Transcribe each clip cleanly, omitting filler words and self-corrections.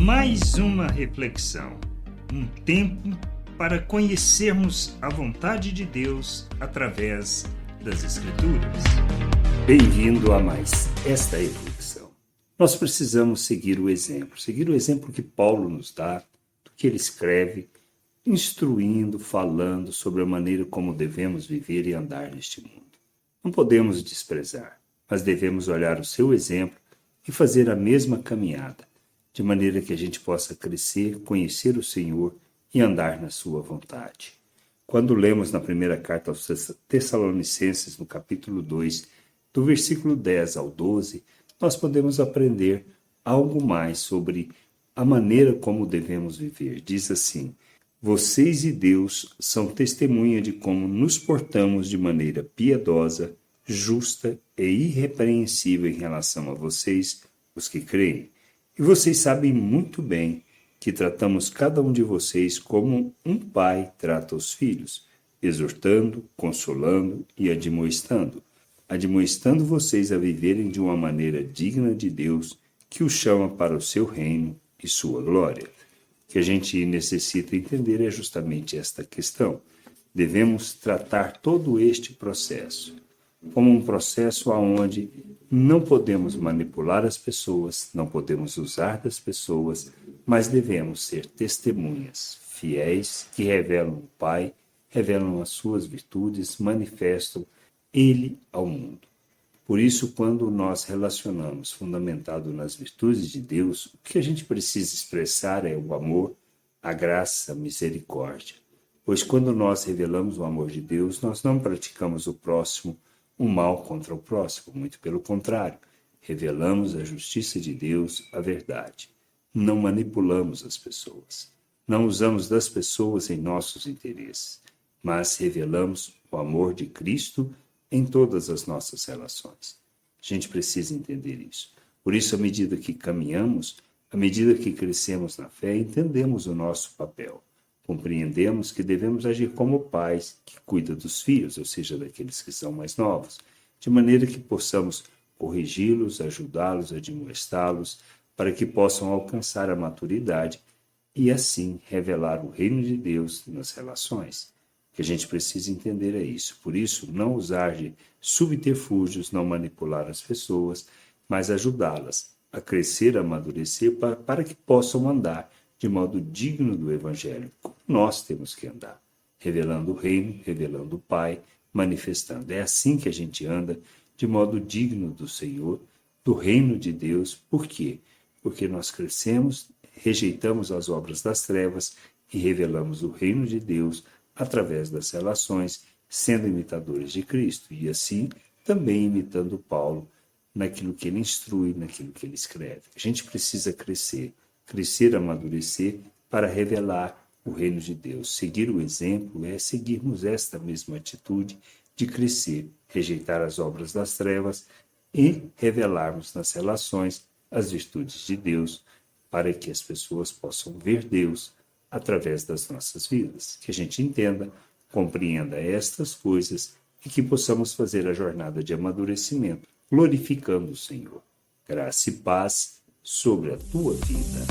mais uma reflexão, um tempo para conhecermos a vontade de Deus através das Escrituras. Bem-vindo a mais esta reflexão. Nós precisamos seguir o exemplo que Paulo nos dá, do que ele escreve, instruindo, falando sobre a maneira como devemos viver e andar neste mundo. Não podemos desprezar, mas devemos olhar o seu exemplo e fazer a mesma caminhada, de maneira que a gente possa crescer, conhecer o Senhor e andar na sua vontade. Quando lemos na primeira carta aos Tessalonicenses, no capítulo 2, do versículo 10 ao 12, nós podemos aprender algo mais sobre a maneira como devemos viver. Diz assim: vocês e Deus são testemunha de como nos portamos de maneira piedosa, justa e irrepreensível em relação a vocês, os que creem. E vocês sabem muito bem que tratamos cada um de vocês como um pai trata os filhos, exortando, consolando e admoestando vocês a viverem de uma maneira digna de Deus, que os chama para o seu reino e sua glória. O que a gente necessita entender é justamente esta questão. Devemos tratar todo este processo como um processo onde não podemos manipular as pessoas, não podemos usar das pessoas, mas devemos ser testemunhas fiéis que revelam o Pai, revelam as suas virtudes, manifestam Ele ao mundo. Por isso, quando nós relacionamos fundamentado nas virtudes de Deus, o que a gente precisa expressar é o amor, a graça, a misericórdia. Pois quando nós revelamos o amor de Deus, nós não praticamos o próximo, o mal contra o próximo, muito pelo contrário, revelamos a justiça de Deus, a verdade. Não manipulamos as pessoas, não usamos das pessoas em nossos interesses, mas revelamos o amor de Cristo em todas as nossas relações. A gente precisa entender isso. Por isso, à medida que caminhamos, à medida que crescemos na fé, entendemos o nosso papel. Compreendemos que devemos agir como pais que cuidam dos filhos, ou seja, daqueles que são mais novos, de maneira que possamos corrigi-los, ajudá-los, admoestá-los, para que possam alcançar a maturidade e, assim, revelar o reino de Deus nas relações. O que a gente precisa entender é isso. Por isso, não usar de subterfúgios, não manipular as pessoas, mas ajudá-las a crescer, a amadurecer, para que possam andar de modo digno do Evangelho, como nós temos que andar, revelando o reino, revelando o Pai, manifestando. É assim que a gente anda, de modo digno do Senhor, do reino de Deus. Por quê? Porque nós crescemos, rejeitamos as obras das trevas e revelamos o reino de Deus através das relações, sendo imitadores de Cristo, e assim também imitando Paulo naquilo que ele instrui, naquilo que ele escreve. A gente precisa crescer, amadurecer, para revelar o reino de Deus. Seguir o exemplo é seguirmos esta mesma atitude de crescer, rejeitar as obras das trevas e revelarmos nas relações as virtudes de Deus, para que as pessoas possam ver Deus através das nossas vidas. Que a gente entenda, compreenda estas coisas e que possamos fazer a jornada de amadurecimento, glorificando o Senhor. Graça e paz sobre a tua vida.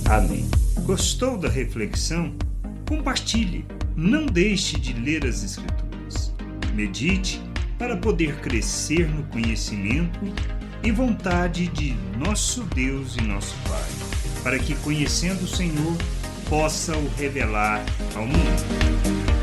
Amém. Gostou da reflexão? Compartilhe. Não deixe de ler as Escrituras. Medite para poder crescer no conhecimento e vontade de nosso Deus e nosso Pai, para que, conhecendo o Senhor, possa o revelar ao mundo.